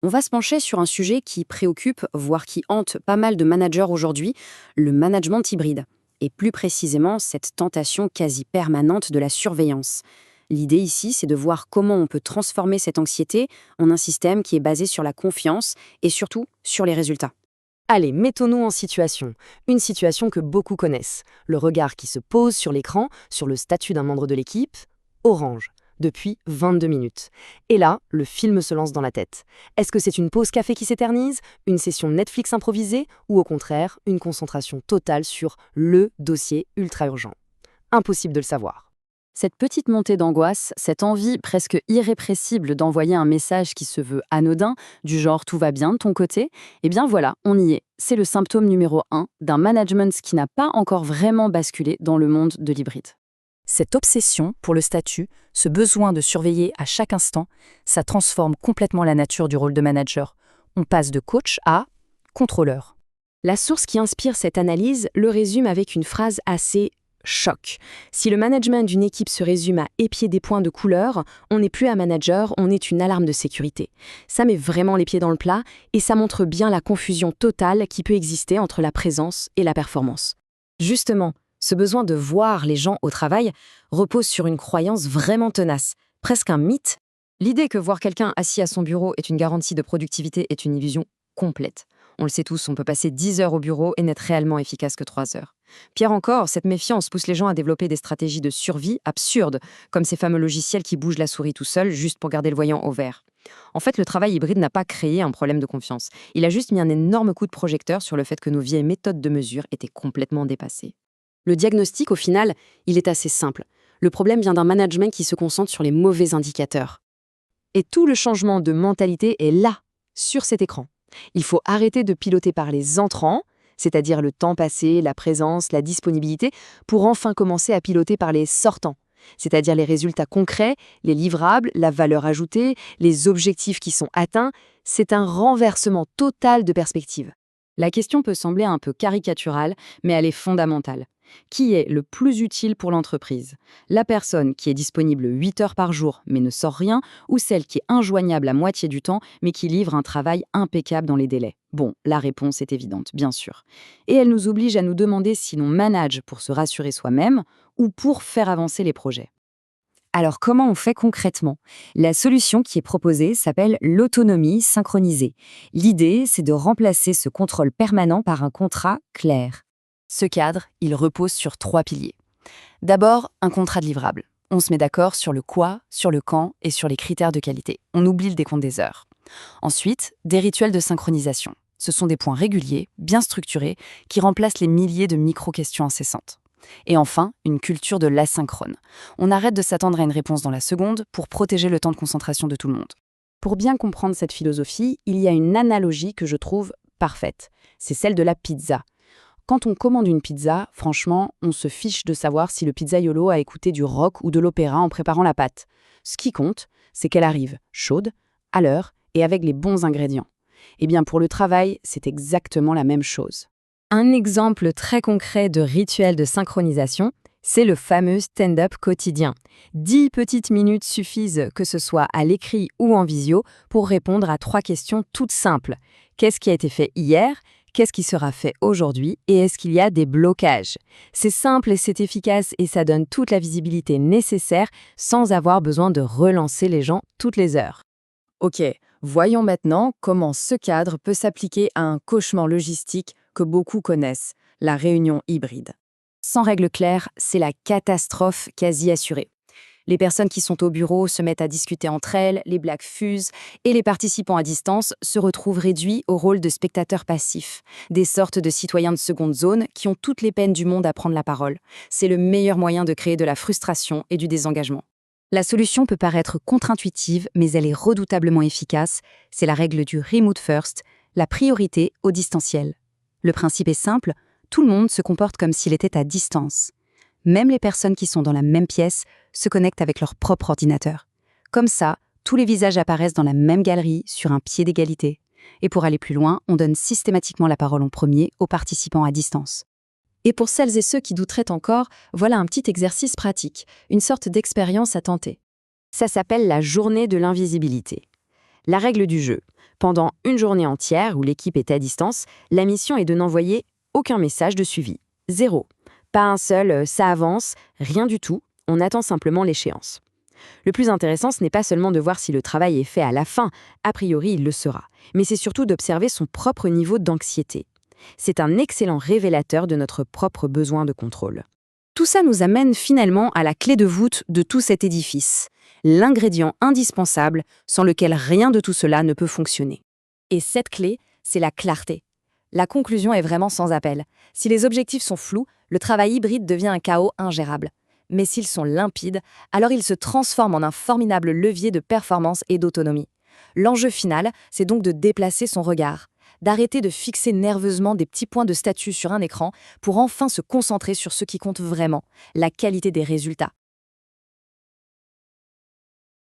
On va se pencher sur un sujet qui préoccupe, voire qui hante pas mal de managers aujourd'hui, le management hybride. Et plus précisément, cette tentation quasi permanente de la surveillance. L'idée ici, c'est de voir comment on peut transformer cette anxiété en un système qui est basé sur la confiance et surtout sur les résultats. Allez, mettons-nous en situation. Une situation que beaucoup connaissent. Le regard qui se pose sur l'écran, sur le statut d'un membre de l'équipe. Orange. Depuis 22 minutes. Et là, le film se lance dans la tête. Est-ce que c'est une pause café qui s'éternise, une session Netflix improvisée, ou au contraire, une concentration totale sur le dossier ultra urgent? Impossible de le savoir. Cette petite montée d'angoisse, cette envie presque irrépressible d'envoyer un message qui se veut anodin, du genre tout va bien de ton côté, eh bien voilà, on y est. C'est le symptôme numéro 1 d'un management qui n'a pas encore vraiment basculé dans le monde de l'hybride. Cette obsession pour le statut, ce besoin de surveiller à chaque instant, ça transforme complètement la nature du rôle de manager. On passe de coach à contrôleur. La source qui inspire cette analyse le résume avec une phrase assez choc. Si le management d'une équipe se résume à épier des points de couleur, on n'est plus un manager, on est une alarme de sécurité. Ça met vraiment les pieds dans le plat et ça montre bien la confusion totale qui peut exister entre la présence et la performance. Justement, ce besoin de voir les gens au travail repose sur une croyance vraiment tenace, presque un mythe. L'idée que voir quelqu'un assis à son bureau est une garantie de productivité est une illusion complète. On le sait tous, on peut passer 10 heures au bureau et n'être réellement efficace que 3 heures. Pire encore, cette méfiance pousse les gens à développer des stratégies de survie absurdes, comme ces fameux logiciels qui bougent la souris tout seul juste pour garder le voyant au vert. En fait, le travail hybride n'a pas créé un problème de confiance. Il a juste mis un énorme coup de projecteur sur le fait que nos vieilles méthodes de mesure étaient complètement dépassées. Le diagnostic, au final, il est assez simple. Le problème vient d'un management qui se concentre sur les mauvais indicateurs. Et tout le changement de mentalité est là, sur cet écran. Il faut arrêter de piloter par les entrants, c'est-à-dire le temps passé, la présence, la disponibilité, pour enfin commencer à piloter par les sortants, c'est-à-dire les résultats concrets, les livrables, la valeur ajoutée, les objectifs qui sont atteints. C'est un renversement total de perspective. La question peut sembler un peu caricaturale, mais elle est fondamentale. Qui est le plus utile pour l'entreprise? La personne qui est disponible 8 heures par jour mais ne sort rien, ou celle qui est injoignable la moitié du temps mais qui livre un travail impeccable dans les délais? Bon, la réponse est évidente, bien sûr. Et elle nous oblige à nous demander si l'on manage pour se rassurer soi-même ou pour faire avancer les projets. Alors comment on fait concrètement? La solution qui est proposée s'appelle l'autonomie synchronisée. L'idée, c'est de remplacer ce contrôle permanent par un contrat clair. Ce cadre, il repose sur 3 piliers. D'abord, un contrat de livrable. On se met d'accord sur le quoi, sur le quand et sur les critères de qualité. On oublie le décompte des heures. Ensuite, des rituels de synchronisation. Ce sont des points réguliers, bien structurés, qui remplacent les milliers de micro-questions incessantes. Et enfin, une culture de l'asynchrone. On arrête de s'attendre à une réponse dans la seconde pour protéger le temps de concentration de tout le monde. Pour bien comprendre cette philosophie, il y a une analogie que je trouve parfaite. C'est celle de la pizza. Quand on commande une pizza, franchement, on se fiche de savoir si le pizzaiolo a écouté du rock ou de l'opéra en préparant la pâte. Ce qui compte, c'est qu'elle arrive chaude, à l'heure et avec les bons ingrédients. Eh bien, pour le travail, c'est exactement la même chose. Un exemple très concret de rituel de synchronisation, c'est le fameux stand-up quotidien. 10 petites minutes suffisent, que ce soit à l'écrit ou en visio, pour répondre à 3 questions toutes simples. Qu'est-ce qui a été fait hier ? Qu'est-ce qui sera fait aujourd'hui et est-ce qu'il y a des blocages? C'est simple et c'est efficace et ça donne toute la visibilité nécessaire sans avoir besoin de relancer les gens toutes les heures. Ok, voyons maintenant comment ce cadre peut s'appliquer à un cauchemar logistique que beaucoup connaissent, la réunion hybride. Sans règle claire, c'est la catastrophe quasi assurée. Les personnes qui sont au bureau se mettent à discuter entre elles, les blagues fusent, et les participants à distance se retrouvent réduits au rôle de spectateurs passifs, des sortes de citoyens de seconde zone qui ont toutes les peines du monde à prendre la parole. C'est le meilleur moyen de créer de la frustration et du désengagement. La solution peut paraître contre-intuitive, mais elle est redoutablement efficace. C'est la règle du remote first, la priorité au distanciel. Le principe est simple, tout le monde se comporte comme s'il était à distance. Même les personnes qui sont dans la même pièce se connectent avec leur propre ordinateur. Comme ça, tous les visages apparaissent dans la même galerie, sur un pied d'égalité. Et pour aller plus loin, on donne systématiquement la parole en premier aux participants à distance. Et pour celles et ceux qui douteraient encore, voilà un petit exercice pratique, une sorte d'expérience à tenter. Ça s'appelle la journée de l'invisibilité. La règle du jeu. Pendant une journée entière où l'équipe est à distance, la mission est de n'envoyer aucun message de suivi. Zéro. Pas un seul ça avance, rien du tout, on attend simplement l'échéance. Le plus intéressant, ce n'est pas seulement de voir si le travail est fait à la fin, a priori il le sera, mais c'est surtout d'observer son propre niveau d'anxiété. C'est un excellent révélateur de notre propre besoin de contrôle. Tout ça nous amène finalement à la clé de voûte de tout cet édifice, l'ingrédient indispensable sans lequel rien de tout cela ne peut fonctionner. Et cette clé, c'est la clarté. La conclusion est vraiment sans appel. Si les objectifs sont flous, le travail hybride devient un chaos ingérable. Mais s'ils sont limpides, alors ils se transforment en un formidable levier de performance et d'autonomie. L'enjeu final, c'est donc de déplacer son regard, d'arrêter de fixer nerveusement des petits points de statut sur un écran pour enfin se concentrer sur ce qui compte vraiment, la qualité des résultats.